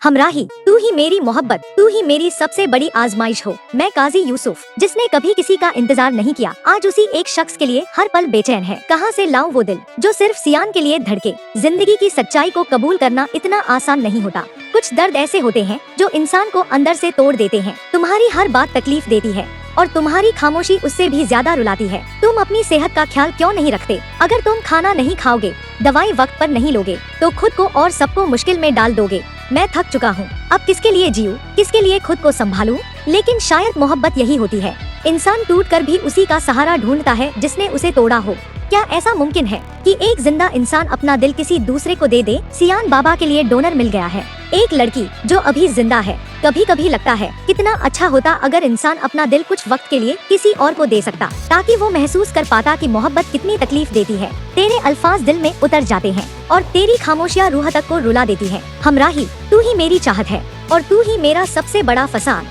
हमराही, तू ही मेरी मोहब्बत, तू ही मेरी सबसे बड़ी आजमाइश हो। मैं काजी यूसुफ, जिसने कभी किसी का इंतजार नहीं किया, आज उसी एक शख्स के लिए हर पल बेचैन है। कहाँ से लाऊं वो दिल जो सिर्फ सियान के लिए धड़के। जिंदगी की सच्चाई को कबूल करना इतना आसान नहीं होता। कुछ दर्द ऐसे होते हैं जो इंसान को अंदर से तोड़ देते हैं। तुम्हारी हर बात तकलीफ देती है और तुम्हारी खामोशी उससे भी ज्यादा रुलाती है। तुम अपनी सेहत का ख्याल क्यों नहीं रखते? अगर तुम खाना नहीं खाओगे, दवाई वक्त पर नहीं लोगे, तो खुद को और सबको मुश्किल में डाल दोगे। मैं थक चुका हूँ, अब किसके लिए जीऊं, किसके लिए खुद को संभालूं? लेकिन शायद मोहब्बत यही होती है, इंसान टूट कर भी उसी का सहारा ढूंढता है जिसने उसे तोड़ा हो। क्या ऐसा मुमकिन है कि एक जिंदा इंसान अपना दिल किसी दूसरे को दे दे? सियान बाबा के लिए डोनर मिल गया है, एक लड़की जो अभी जिंदा है। कभी कभी लगता है कितना अच्छा होता अगर इंसान अपना दिल कुछ वक्त के लिए किसी और को दे सकता, ताकि वो महसूस कर पाता कि मोहब्बत कितनी तकलीफ देती है। तेरे अल्फाज दिल में उतर जाते हैं और तेरी खामोशियाँ रूह तक को रुला देती है। हमराही, तू ही मेरी चाहत है और तू ही मेरा सबसे बड़ा फसान।